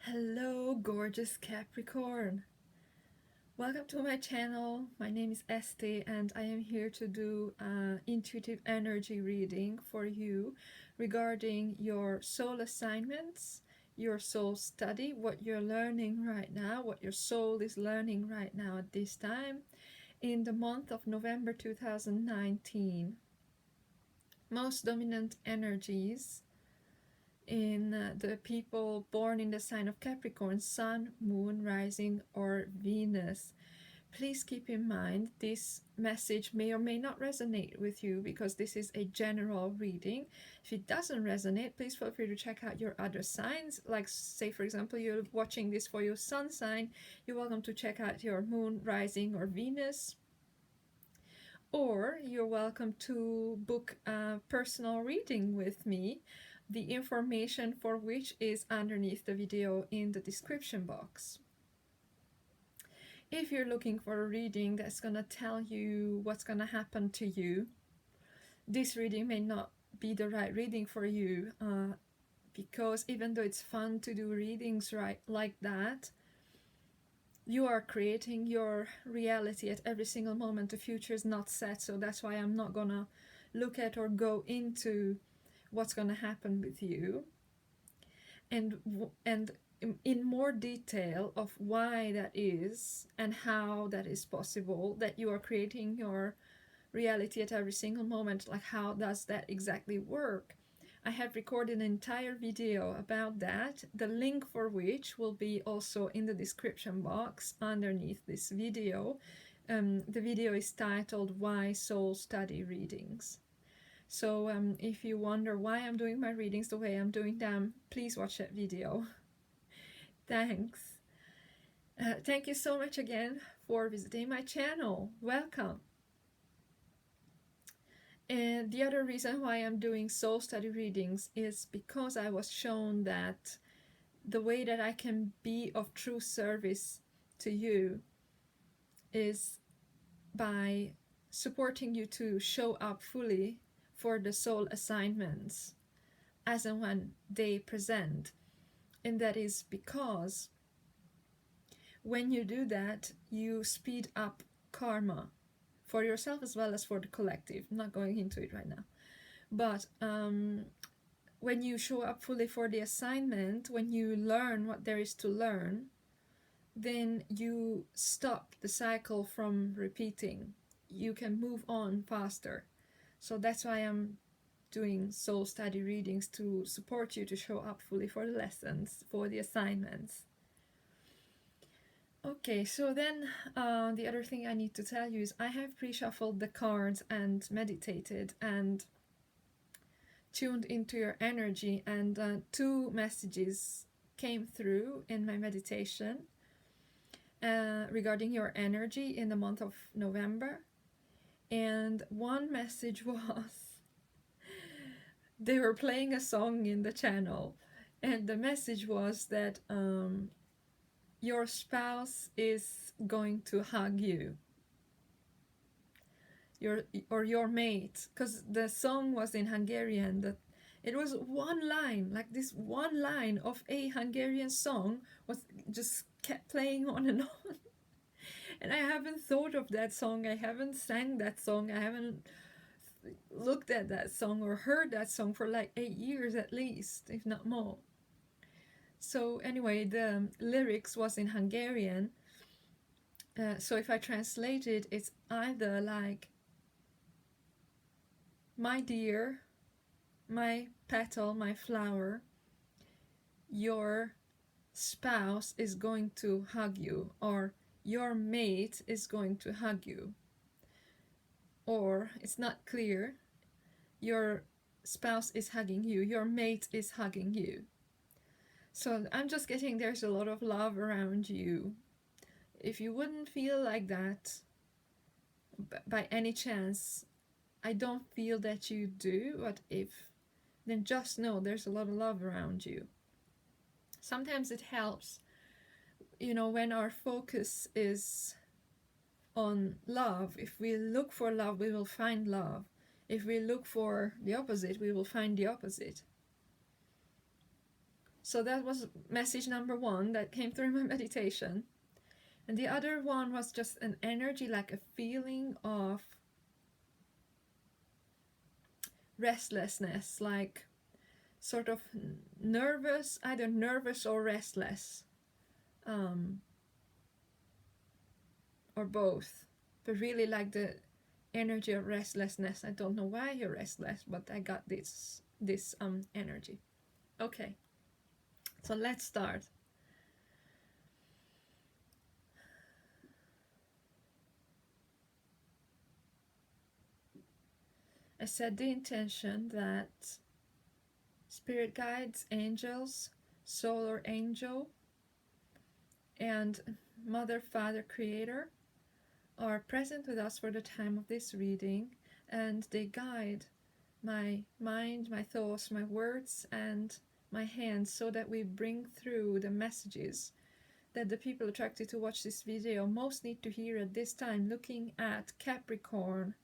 Hello, gorgeous Capricorn. Welcome to my channel. My name is Este, and I am here to do an intuitive energy reading for you regarding your soul assignments, your soul study, what you're learning right now, what your soul is learning right now at this time in the month of November 2019. Most dominant energies in the people born in the sign of Capricorn, Sun, Moon, Rising, or Venus. Please keep in mind this message may or may not resonate with you because this is a general reading. If it doesn't resonate, please feel free to check out your other signs. Like, say, for example, you're watching this for your Sun sign, you're welcome to check out your Moon, Rising, or Venus. Or you're welcome to book a personal reading with me, the information for which is underneath the video in the description box. If you're looking for a reading that's going to tell you what's going to happen to you, this reading may not be the right reading for you, because even though it's fun to do readings like that, you are creating your reality at every single moment. The future is not set, so that's why I'm not gonna look at or go into what's gonna happen with you and in more detail of why that is and how that is possible, that you are creating your reality at every single moment. Like, how does that exactly work? I have recorded an entire video about that, the link for which will be also in the description box underneath this video. The video is titled Why Soul Study Readings. So if you wonder why I'm doing my readings the way I'm doing them, please watch that video. Thanks. Thank you so much again for visiting my channel. Welcome. And the other reason why I'm doing soul study readings is because I was shown that the way that I can be of true service to you is by supporting you to show up fully for the soul assignments as and when they present. And that is because when you do that, you speed up karma for yourself as well as for the collective. I'm not going into it right now. But when you show up fully for the assignment, when you learn what there is to learn, then you stop the cycle from repeating. You can move on faster. So that's why I'm doing soul study readings, to support you to show up fully for the lessons, for the assignments. Okay, so then the other thing I need to tell you is I have pre-shuffled the cards and meditated and tuned into your energy, and two messages came through in my meditation regarding your energy in the month of November. And one message was they were playing a song in the channel, and the message was that your spouse is going to hug you, your mate, because the song was in Hungarian. That it was one line, like this one line of a Hungarian song was just kept playing on and on. And I haven't thought of that song, I haven't sang that song, I haven't looked at that song or heard that song for like 8 years at least, if not more. So anyway, the lyrics was in Hungarian, so if I translate it, it's either like, my dear, my petal, my flower, your spouse is going to hug you, or your mate is going to hug you. Or it's not clear, your spouse is hugging you, your mate is hugging you. So I'm just getting there's a lot of love around you. If you wouldn't feel like that by any chance, I don't feel that you do, but if, then just know there's a lot of love around you. Sometimes it helps, you know, when our focus is on love. If we look for love, we will find love. If we look for the opposite, we will find the opposite. So that was message number one that came through my meditation. And the other one was just an energy, like a feeling of restlessness, like sort of nervous, either nervous or restless, or both, but really like the energy of restlessness. I don't know why you're restless, but I got this energy. Okay, so let's start. I set the intention that spirit guides, angels, solar angel, and Mother, Father, Creator are present with us for the time of this reading, and they guide my mind, my thoughts, my words, and my hands, so that we bring through the messages that the people attracted to watch this video most need to hear at this time, looking at Capricorn,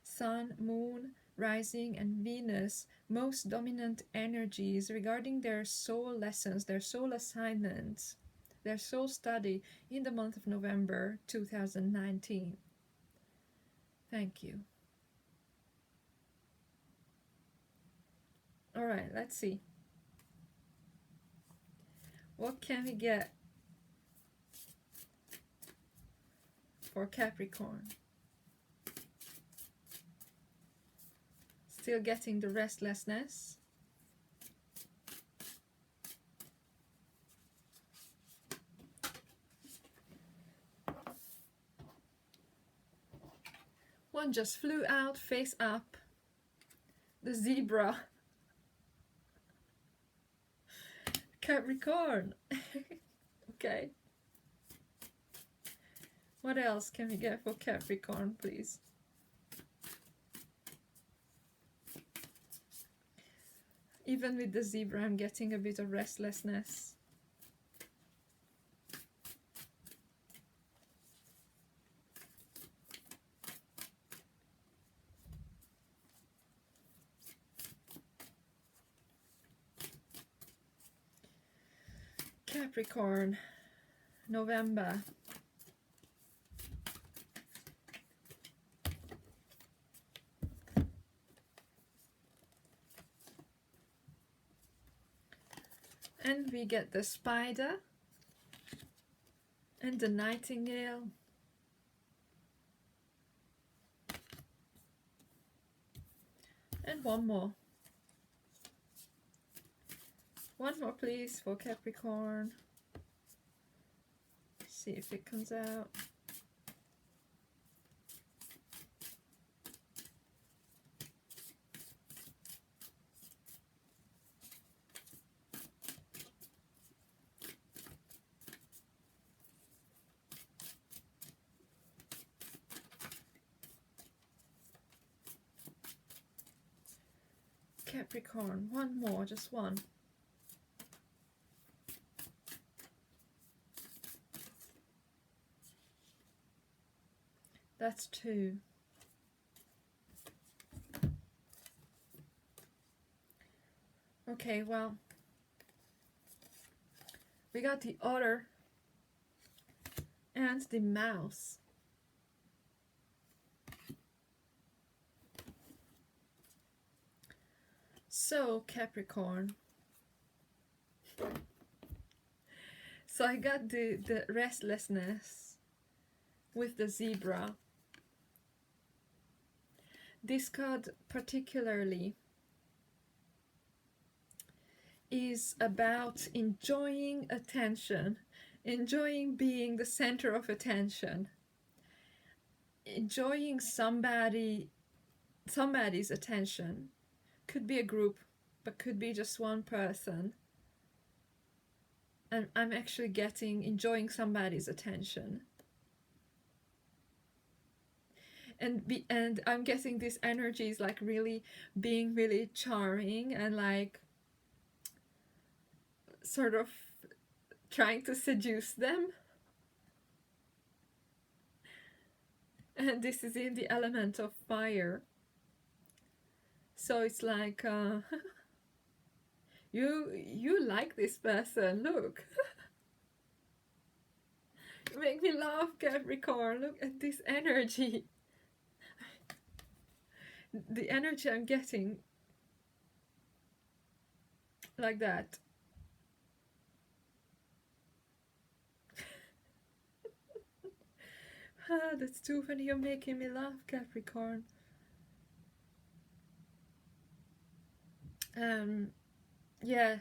Sun, Moon, Rising, and Venus, most dominant energies regarding their soul lessons, their soul assignments, their soul study in the month of November 2019. Thank you. All right, let's see. What can we get for Capricorn? Still getting the restlessness. One just flew out, face up. The zebra. Capricorn. Okay. What else can we get for Capricorn, please? Even with the zebra, I'm getting a bit of restlessness. Capricorn, November. And we get the spider and the nightingale. And one more. One more, please, for Capricorn. See if it comes out. Capricorn, one more, just one. That's two. Okay, well, we got the otter and the mouse. So, Capricorn. So I got the restlessness with the zebra. This card particularly is about enjoying attention, enjoying being the center of attention, enjoying somebody's attention. Could be a group, but could be just one person. And I'm actually enjoying somebody's attention. And I'm getting this energy is like really being really charming and like sort of trying to seduce them. And this is in the element of fire. So it's like You like this person. Look. You make me laugh, Capricorn. Look at this energy. The energy I'm getting. Like that. Ah, that's too funny. You're making me laugh, Capricorn. Yeah,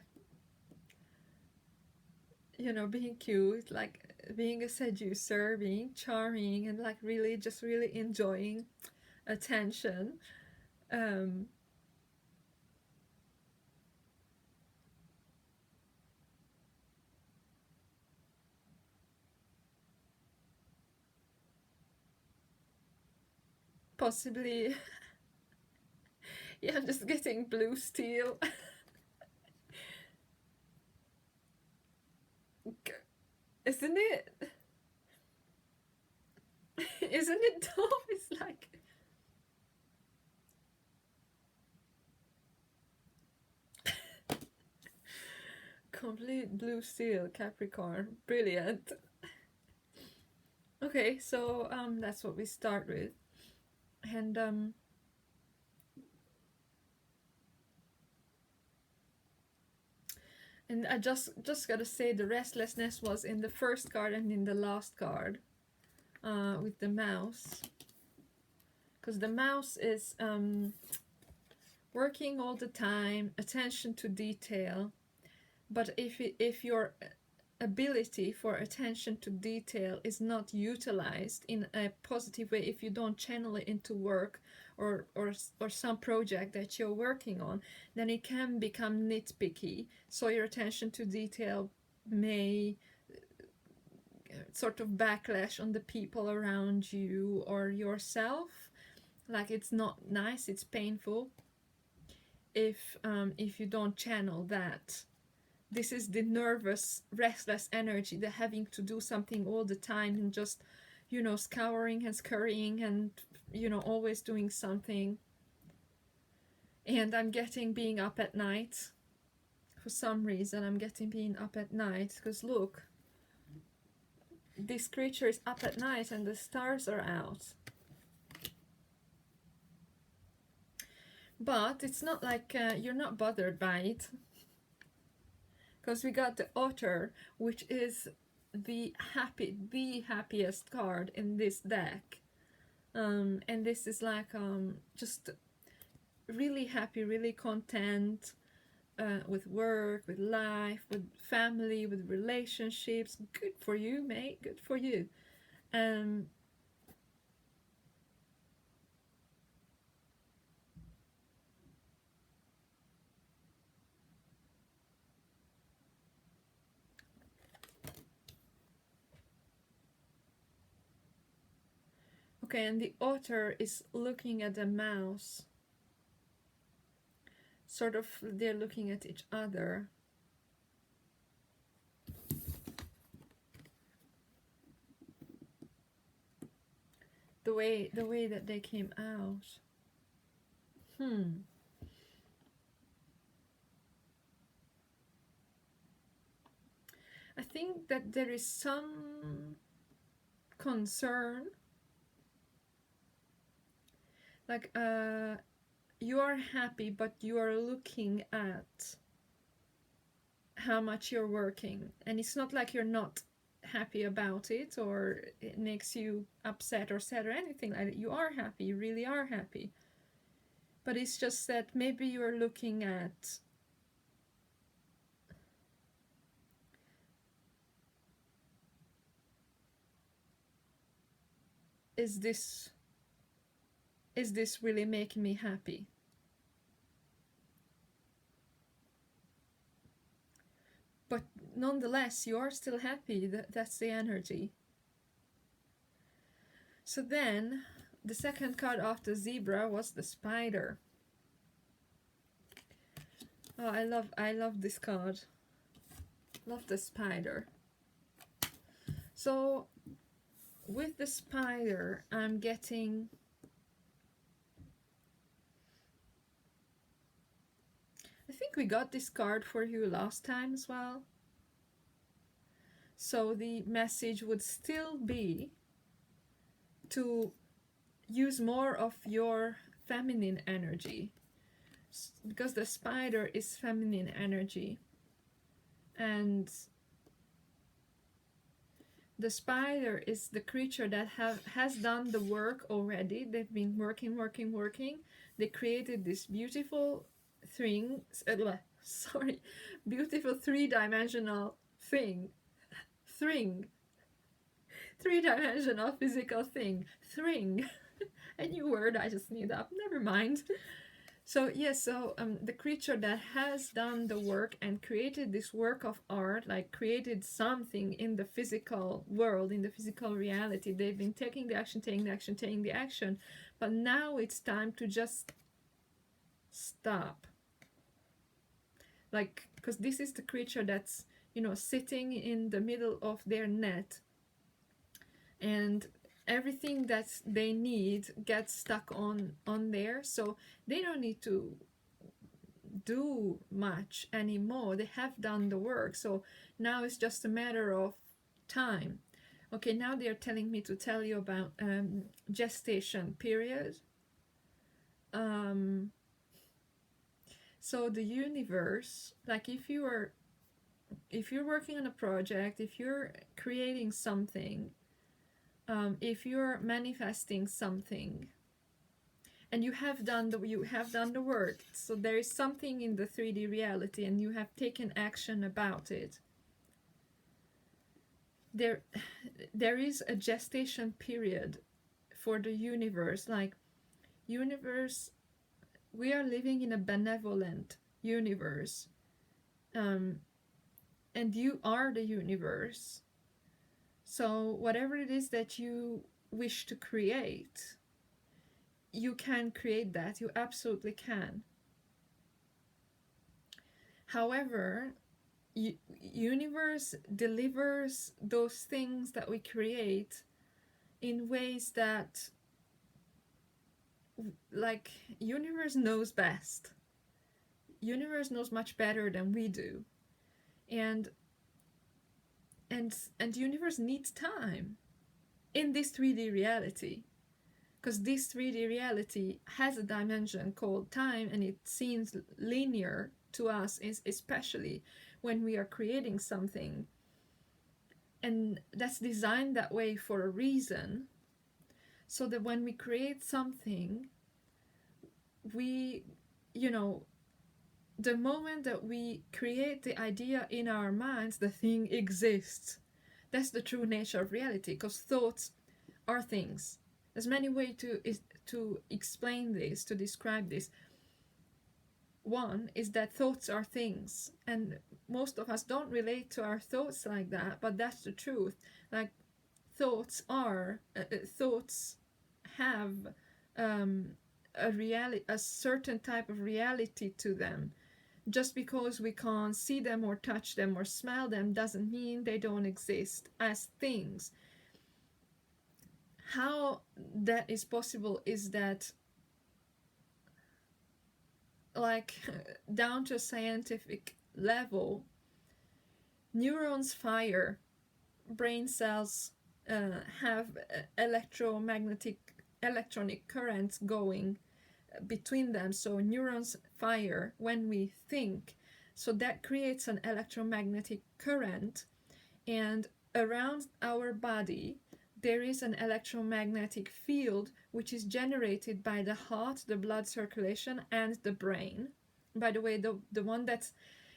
you know, being cute, like being a seducer, being charming, and like really, just really enjoying attention. Um, Possibly, yeah, I'm just getting blue steel. Isn't it? Isn't it dumb? It's like complete blue steel, Capricorn. Brilliant. Okay, so that's what we start with. And and I just gotta say the restlessness was in the first card and in the last card, with the mouse, because the mouse is working all the time, attention to detail. But if your ability for attention to detail is not utilized in a positive way, if you don't channel it into work or some project that you're working on, then it can become nitpicky. So your attention to detail may sort of backlash on the people around you or yourself. Like, it's not nice, it's painful if you don't channel that. This is the nervous, restless energy, the having to do something all the time and just, you know, scouring and scurrying and, you know, always doing something. And I'm getting being up at night. For some reason, I'm getting being up at night, because look, this creature is up at night and the stars are out. But it's not like you're not bothered by it, because we got the Otter, which is the happiest card in this deck. And this is like just really happy, really content, with work, with life, with family, with relationships. Good for you, mate. Good for you. Okay, and the Otter is looking at the mouse. Sort of, they're looking at each other. The way that they came out. I think that there is some concern, like you are happy, but you are looking at how much you're working, and it's not like you're not happy about it, or it makes you upset or sad or anything like that. You are happy, you really are happy, but it's just that maybe you're looking at is this really making me happy? But nonetheless, you are still happy. That's the energy. So then, the second card after zebra was the spider. Oh, I love this card. Love the spider. So, with the spider, I'm getting... I think we got this card for you last time as well. So the message would still be to use more of your feminine energy, because the spider is feminine energy, and the spider is the creature that has done the work already. They've been working. They created this beautiful thing, sorry, beautiful three-dimensional thing, three-dimensional physical thing, a new word I just made up, never mind. So yes, the creature that has done the work and created this work of art, like created something in the physical world, in the physical reality, they've been taking the action, but now it's time to just stop. Like, because this is the creature that's, sitting in the middle of their net, and everything that they need gets stuck on there, so they don't need to do much anymore. They have done the work, so now it's just a matter of time. Okay, now they're telling me to tell you about gestation period. So the universe, like if you're working on a project, if you're creating something, if you're manifesting something, and you have done the work, so there is something in the 3D reality and you have taken action about it, there is a gestation period for the universe. Like, universe, we are living in a benevolent universe, and you are the universe. So whatever it is that you wish to create, you can create that. You absolutely can. However, universe delivers those things that we create in ways that, like, universe knows best. Universe knows much better than we do. And universe needs time in this 3D reality, because this 3D reality has a dimension called time, and it seems linear to us, especially when we are creating something, and that's designed that way for a reason, so that when we create something, we, the moment that we create the idea in our minds, the thing exists. That's the true nature of reality, because thoughts are things. There's many ways to explain this, to describe this. One is that thoughts are things, and most of us don't relate to our thoughts like that, but that's the truth. Like, thoughts have a certain type of reality to them. Just because we can't see them or touch them or smell them doesn't mean they don't exist as things. How that is possible is that, like, down to a scientific level, neurons fire, brain cells have electronic currents going between them, so neurons fire when we think, so that creates an electromagnetic current, and around our body there is an electromagnetic field which is generated by the heart, the blood circulation, and the brain. By the way, the one that's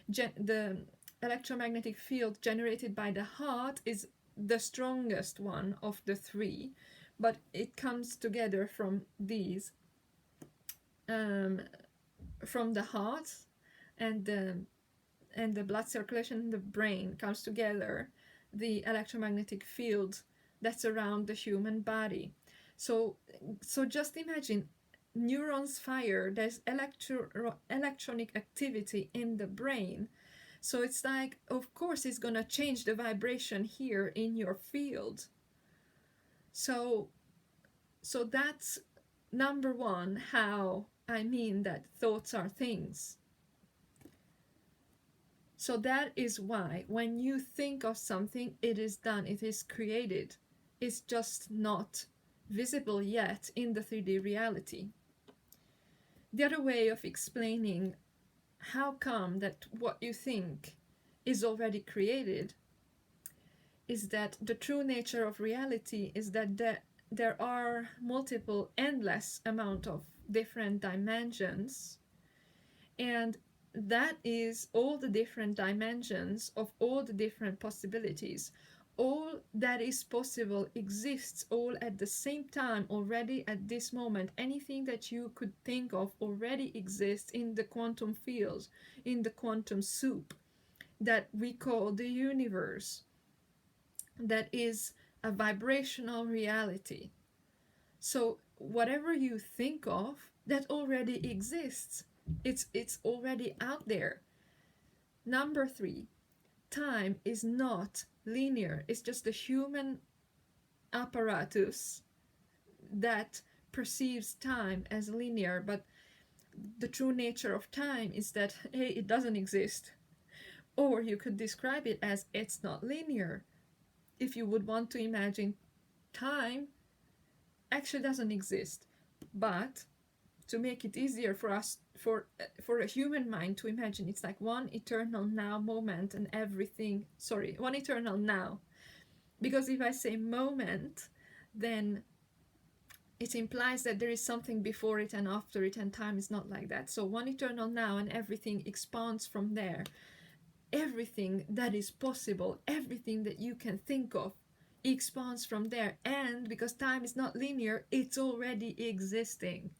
the electromagnetic field generated by the heart is the strongest one of the three, but it comes together from these, from the heart and the blood circulation in the brain comes together, the electromagnetic field that's around the human body. So just imagine, neurons fire, there's electronic activity in the brain, so it's like, of course it's gonna change the vibration here in your field. So that's number one, how I mean that thoughts are things. So that is why when you think of something, it is done, it is created. It's just not visible yet in the 3D reality. The other way of explaining how come that what you think is already created is that the true nature of reality is that there are multiple, endless amount of different dimensions, and that is all the different dimensions of all the different possibilities. All that is possible exists all at the same time already at this moment. Anything that you could think of already exists in the quantum field, in the quantum soup that we call the universe, that is a vibrational reality. So whatever you think of, that already exists. It's already out there. Number 3, time is not linear. It's just the human apparatus that perceives time as linear, but the true nature of time is that, hey, it doesn't exist. Or you could describe it as it's not linear. If you would want to imagine time actually doesn't exist, but to make it easier for us, for a human mind to imagine, it's like one eternal now moment and everything, sorry, one eternal now, because if I say moment, then it implies that there is something before it and after it, and time is not like that. So one eternal now and everything expands from there. Everything that is possible, everything that you can think of, expands from there. And because time is not linear, it's already existing.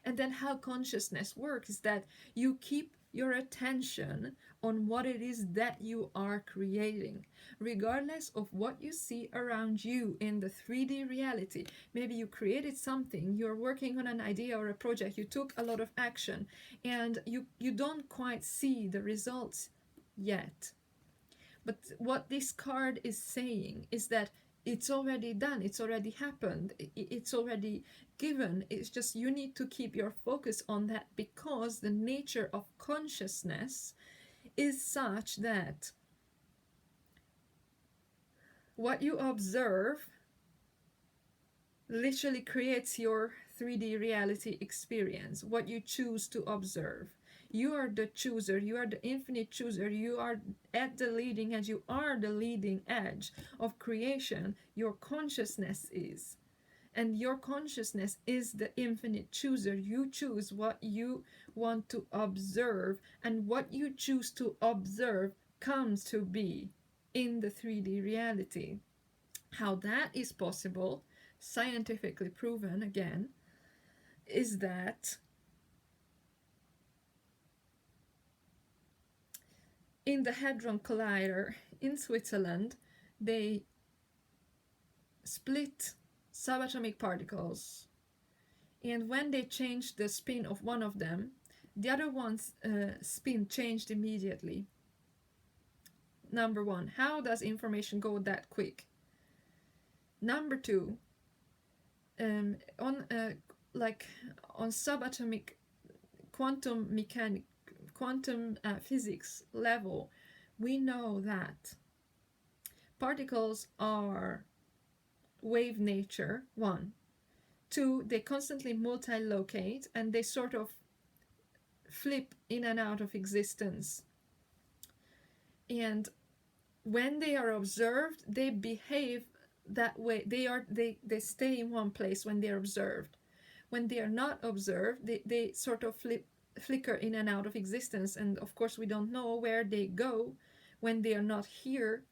And then how consciousness works is that you keep your attention on what it is that you are creating, regardless of what you see around you in the 3D reality. Maybe you created something, you're working on an idea or a project, you took a lot of action, and you don't quite see the results yet. But what this card is saying is that it's already done, it's already happened, it's already given. It's just you need to keep your focus on that, because the nature of consciousness is such that what you observe literally creates your 3D reality experience, what you choose to observe. You are the chooser, you are the infinite chooser, you are at the leading edge, you are the leading edge of creation. Your consciousness is. And your consciousness is the infinite chooser. You choose what you want to observe, and what you choose to observe comes to be in the 3D reality. How that is possible, scientifically proven again, is that in the Hadron Collider in Switzerland, they split subatomic particles, and when they changed the spin of one of them, the other one's spin changed immediately. Number 1, how does information go that quick? Number 2, on subatomic quantum physics level, we know that particles are wave nature, 1. 2, they constantly multi-locate and they sort of flip in and out of existence. And when they are observed, they behave that way. They stay in one place when they're observed. When they are not observed, they sort of flicker in and out of existence. And of course, we don't know where they go when they are not here,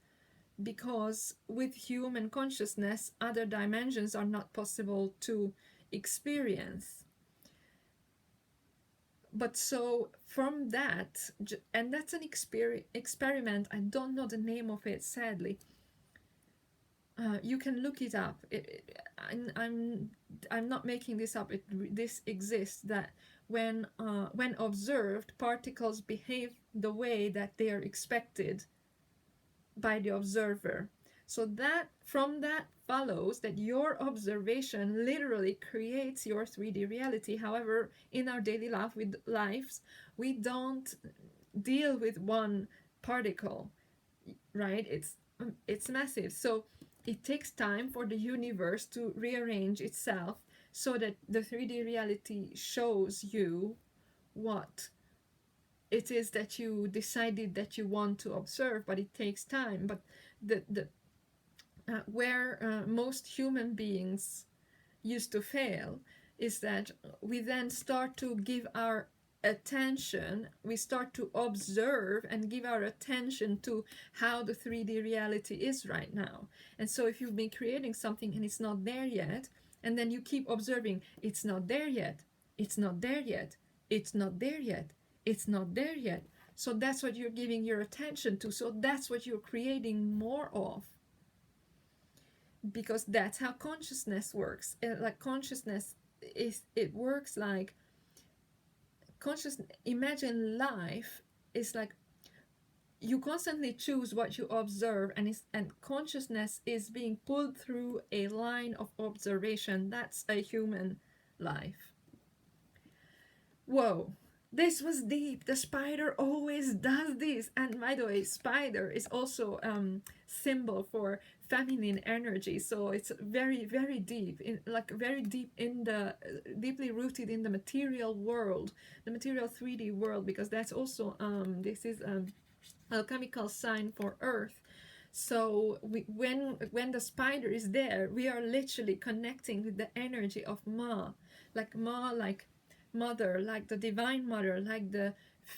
because with human consciousness, other dimensions are not possible to experience. But so from that, and that's an experiment, I don't know the name of it, sadly. You can look it up. I'm not making this up. This exists, that when observed, particles behave the way that they are expected by the observer. So that from that follows that your observation literally creates your 3D reality. However, in our daily lives, we don't deal with one particle, right? It's massive. So it takes time for the universe to rearrange itself so that the 3D reality shows you what it is that you decided that you want to observe, but it takes time. But the where most human beings used to fail is that we then start to give our attention, we start to observe and give our attention to how the 3D reality is right now. And so if you've been creating something and it's not there yet, and then you keep observing, it's not there yet, it's not there yet, it's not there yet, it's not there yet. So that's what you're giving your attention to. So that's what you're creating more of, because that's how consciousness works. Like consciousness is, it works like conscious. Imagine life is like you constantly choose what you observe, and consciousness is being pulled through a line of observation. That's a human life. Whoa, this was deep. The spider always does this. And by the way, spider is also symbol for feminine energy, so it's very, very deep, in like very deep in the deeply rooted in the material world, the material 3D world, because that's also this is alchemical sign for earth. So when the spider is there, we are literally connecting with the energy of Ma, like mother, like the divine mother, like the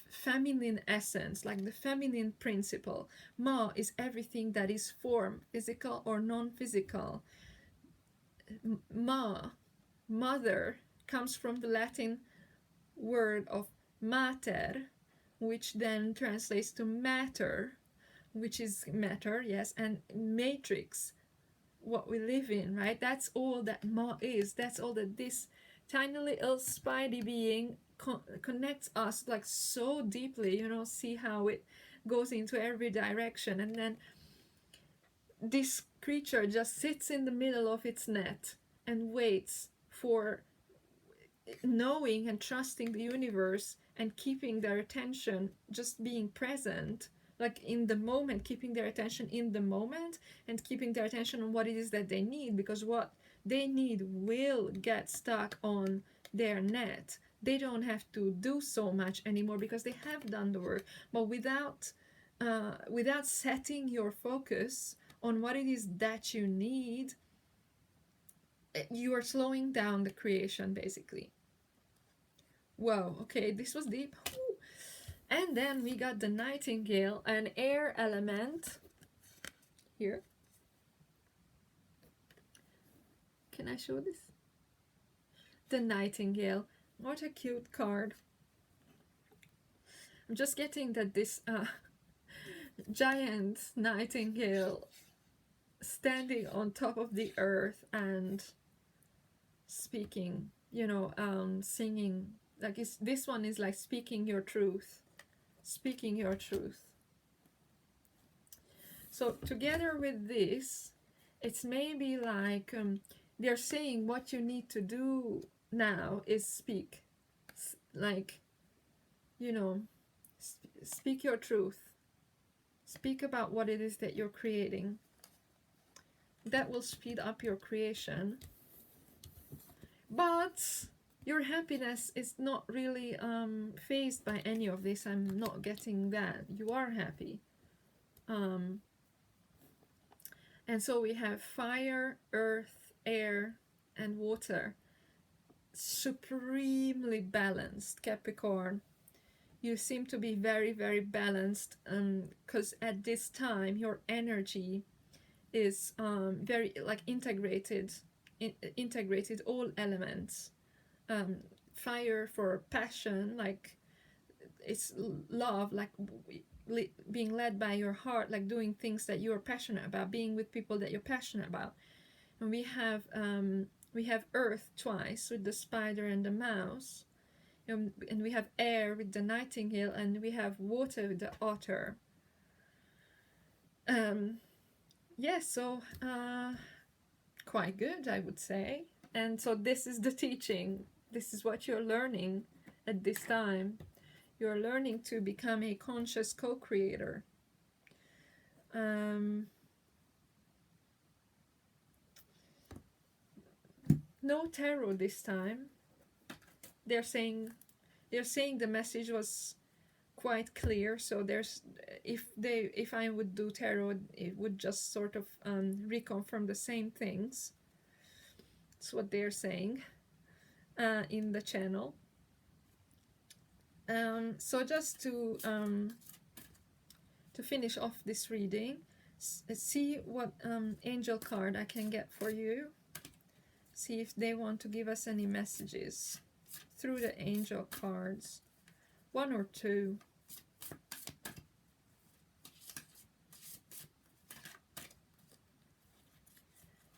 feminine essence, like the feminine principle. Ma is everything that is form, physical or non-physical. Ma, mother, comes from the Latin word of mater, which then translates to matter, which is matter, yes, and matrix, what we live in, right? That's all that Ma is. That's all that this tiny little spidey being connects us like so deeply. See how it goes into every direction, and then this creature just sits in the middle of its net and waits for, knowing and trusting the universe and keeping their attention, just being present, like in the moment, keeping their attention in the moment and keeping their attention on what it is that they need, because what they need will get stuck on their net. They don't have to do so much anymore because they have done the work. But without setting your focus on what it is that you need, you are slowing down the creation, basically. Whoa, okay, this was deep. And then we got the nightingale, an air element here. Can I show this? The nightingale. What a cute card. I'm just getting that this giant nightingale standing on top of the earth and speaking, singing. Like this one is like speaking your truth. Speaking your truth. So together with this, it's maybe like they're saying what you need to do now is speak. Like, speak your truth. Speak about what it is that you're creating. That will speed up your creation. But your happiness is not really phased by any of this. I'm not getting that. You are happy. And so we have fire, earth, air, and water. Supremely balanced, Capricorn. You seem to be very, very balanced, because at this time your energy is very like integrated all elements. Fire for passion, like it's love, like being led by your heart, like doing things that you're passionate about, being with people that you're passionate about. And we have earth twice with the spider and the mouse, and we have air with the nightingale, and we have water with the otter. So quite good, I would say. And so this is the teaching. This is what you're learning at this time. You're learning to become a conscious co-creator. No tarot this time. They're saying the message was quite clear. So there's, if I would do tarot, it would just sort of reconfirm the same things. That's what they're saying in the channel. So just to finish off this reading, see what angel card I can get for you. See if they want to give us any messages through the angel cards. One or two.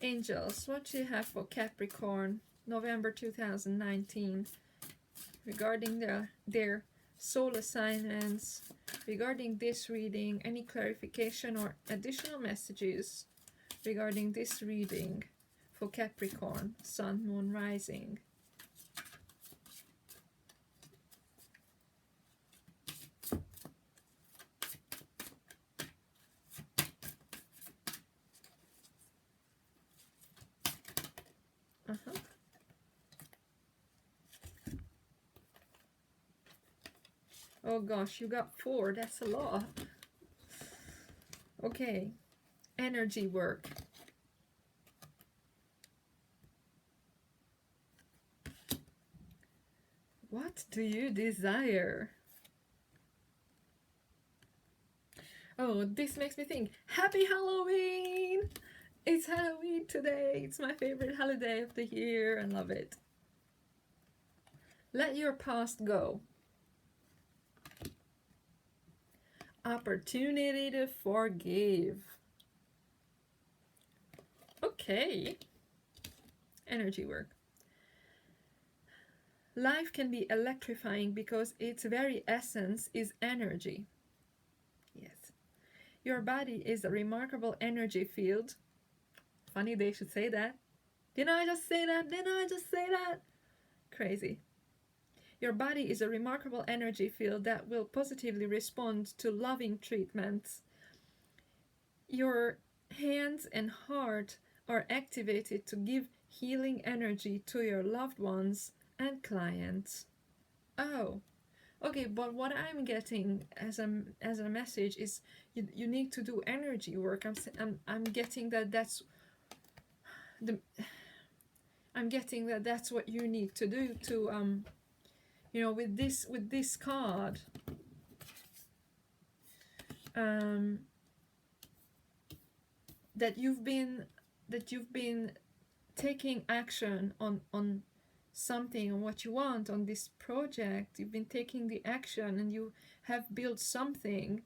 Angels, what do you have for Capricorn, November 2019, regarding their soul assignments, regarding this reading, any clarification or additional messages regarding this reading for Capricorn, Sun, Moon, Rising. Oh gosh, you got 4. That's a lot. Okay. Energy work. What do you desire? Oh, this makes me think. Happy Halloween! It's Halloween today. It's my favorite holiday of the year. I love it. Let your past go. Opportunity to forgive. Okay. Energy work. Life can be electrifying because its very essence is energy. Yes. Your body is a remarkable energy field. Funny they should say that. Didn't I just say that? Didn't I just say that? Crazy. Your body is a remarkable energy field that will positively respond to loving treatments. Your hands and heart are activated to give healing energy to your loved ones and clients. Oh, okay, but what I'm getting as a message is you need to do energy work. I'm getting that that's the I'm getting that that's what you need to do to you know, with this card, that you've been taking action on something, on what you want, on this project. You've been taking the action and you have built something,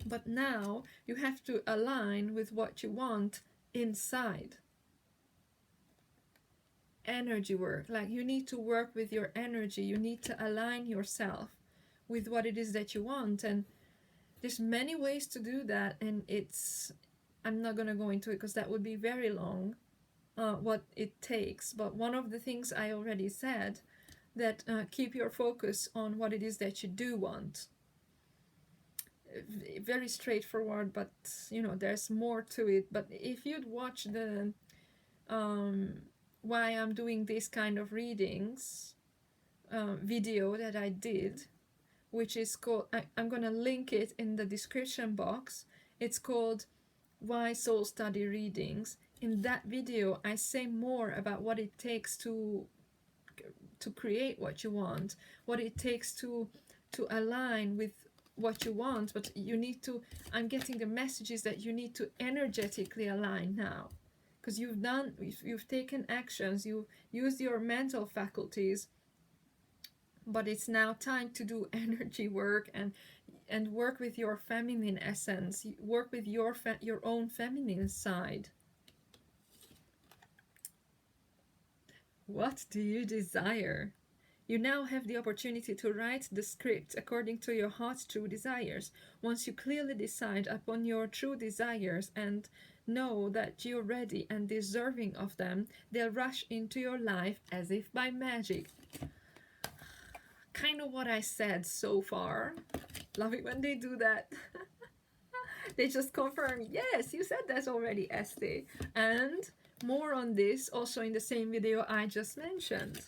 but now you have to align with what you want inside. Energy work, like you need to work with your energy. You need to align yourself with what it is that you want, and there's many ways to do that, and I'm not going to go into it because that would be very long, what it takes. But one of the things I already said, that keep your focus on what it is that you do want. Very straightforward, but you know, there's more to it. But if you'd watch the why I'm doing this kind of readings video that I did, which is called, I'm gonna link it in the description box. It's called Why Soul Study Readings. In that video I say more about what it takes to create what you want, what it takes to align with what you want. But you need to, I'm getting the messages that you need to energetically align now, because you've taken actions, you used your mental faculties, but it's now time to do energy work and work with your feminine essence, work with your own feminine side. What do you desire? You now have the opportunity to write the script according to your heart's true desires. Once you clearly decide upon your true desires and know that you're ready and deserving of them, they'll rush into your life as if by magic. Kind of what I said so far. Love it when they do that. They just confirm, yes, you said that already, Este. And more on this also in the same video I just mentioned.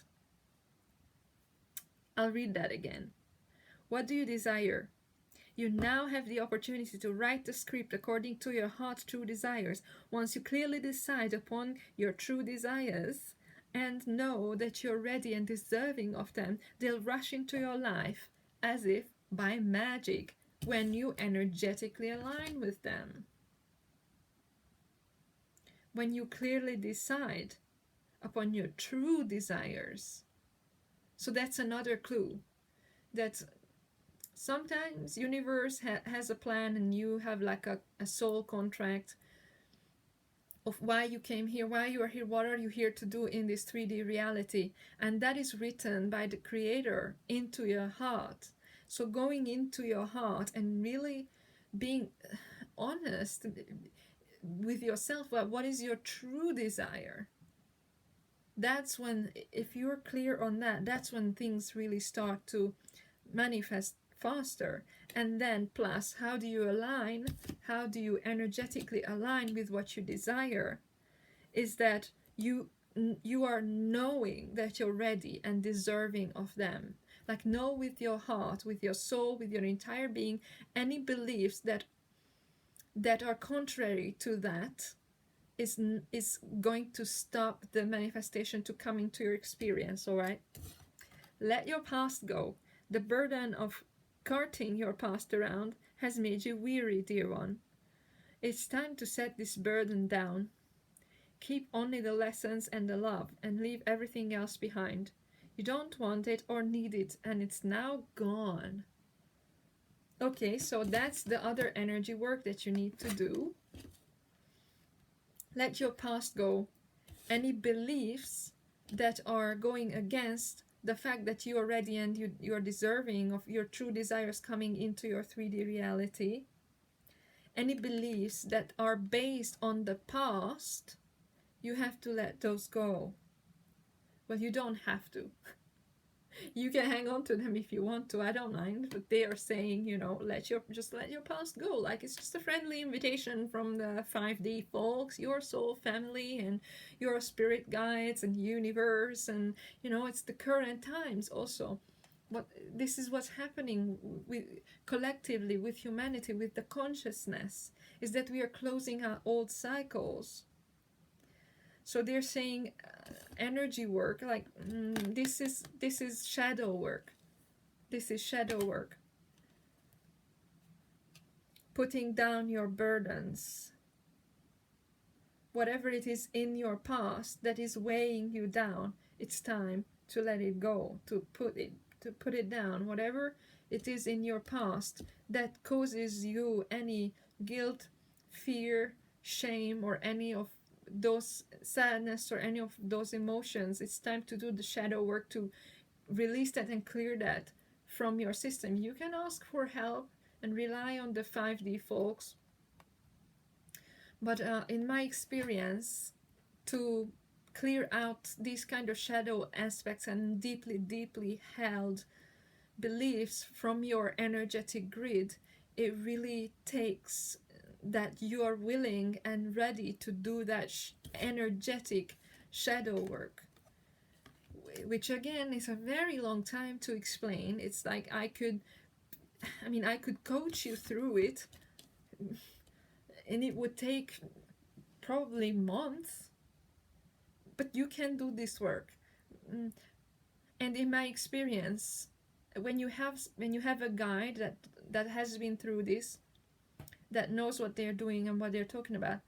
I'll read that again. What do you desire? You now have the opportunity to write the script according to your heart's true desires. Once you clearly decide upon your true desires and know that you're ready and deserving of them, they'll rush into your life as if by magic when you energetically align with them. When you clearly decide upon your true desires. So that's another clue that sometimes universe has a plan and you have like a soul contract of why you came here, why you are here, what are you here to do in this 3D reality, and that is written by the creator into your heart. So going into your heart and really being honest with yourself, what is your true desire? That's when, if you're clear on that, that's when things really start to manifest faster. And then plus, how do you align, how do you energetically align with what you desire, is that you are knowing that you're ready and deserving of them. Like, know with your heart, with your soul, with your entire being, any beliefs that are contrary to that is going to stop the manifestation to come into your experience. All right, let your past go. The burden of carting your past around has made you weary, dear one. It's time to set this burden down. Keep only the lessons and the love and leave everything else behind. You don't want it or need it, and it's now gone. Okay, so that's the other energy work that you need to do. Let your past go. Any beliefs that are going against the fact that you are ready and you're deserving of your true desires coming into your 3D reality. Any beliefs that are based on the past, you have to let those go. Well, you don't have to. You can hang on to them if you want to, I don't mind, but they are saying, you know, just let your past go. Like, it's just a friendly invitation from the 5D folks, your soul family and your spirit guides and universe, and you know, it's the current times also. This is what's happening with collectively with humanity, with the consciousness, is that we are closing our old cycles. So they're saying energy work, like this is shadow work. This is shadow work. Putting down your burdens. Whatever it is in your past that is weighing you down, it's time to let it go, to put it down. Whatever it is in your past that causes you any guilt, fear, shame, or any of those sadness or any of those emotions, it's time to do the shadow work to release that and clear that from your system. You can ask for help and rely on the 5D folks, but in my experience, to clear out these kind of shadow aspects and deeply held beliefs from your energetic grid, it really takes that you are willing and ready to do that energetic shadow work, which again is a very long time to explain. It's like I could coach you through it, and it would take probably months, but you can do this work. And in my experience, when you have a guide that has been through this, that knows what they're doing and what they're talking about,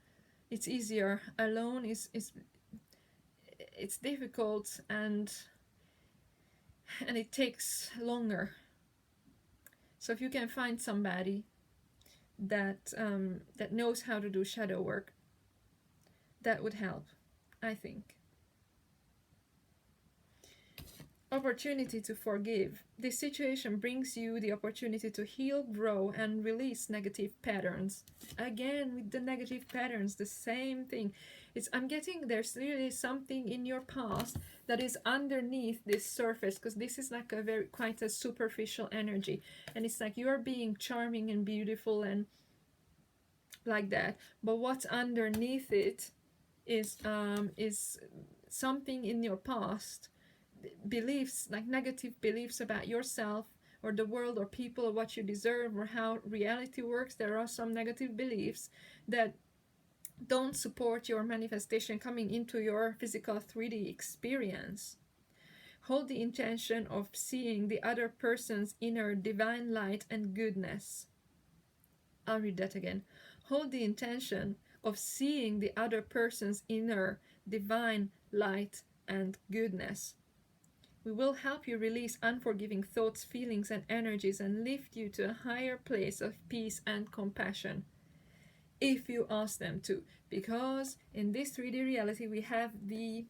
it's easier. Alone it's difficult, and it takes longer. So if you can find somebody that knows how to do shadow work, that would help, I think. Opportunity to forgive. This situation brings you the opportunity to heal, grow, and release negative patterns. Again, with the negative patterns, the same thing. I'm getting there's really something in your past that is underneath this surface, because this is like quite a superficial energy, and it's like you're being charming and beautiful and like that. But what's underneath it is something in your past, beliefs, like negative beliefs about yourself or the world or people or what you deserve or how reality works. There are some negative beliefs that don't support your manifestation coming into your physical 3D experience. Hold the intention of seeing the other person's inner divine light and goodness. I'll read that again. Hold the intention of seeing the other person's inner divine light and goodness. We will help you release unforgiving thoughts, feelings, and energies and lift you to a higher place of peace and compassion, if you ask them to. Because in this 3D reality, we have the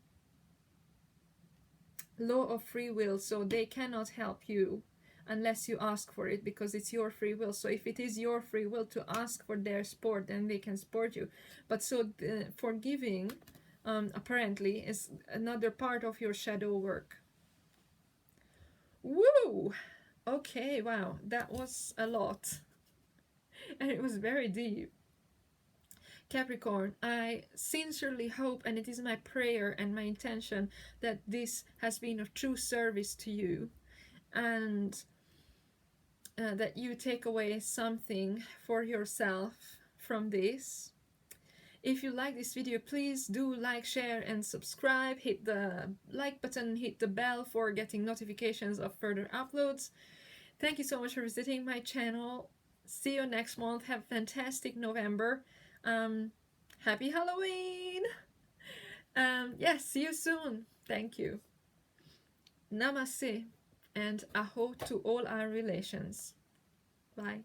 law of free will, so they cannot help you unless you ask for it, because it's your free will. So if it is your free will to ask for their support, then they can support you. But so the forgiving apparently is another part of your shadow work. Woo! Okay, wow, that was a lot. And it was very deep. Capricorn, I sincerely hope, and it is my prayer and my intention, that this has been of true service to you, and that you take away something for yourself from this. If you like this video, please do like, share, and subscribe. Hit the like button, hit the bell for getting notifications of further uploads. Thank you so much for visiting my channel. See you next month. Have a fantastic November. Happy Halloween! Yes, see you soon. Thank you. Namaste and aho to all our relations. Bye.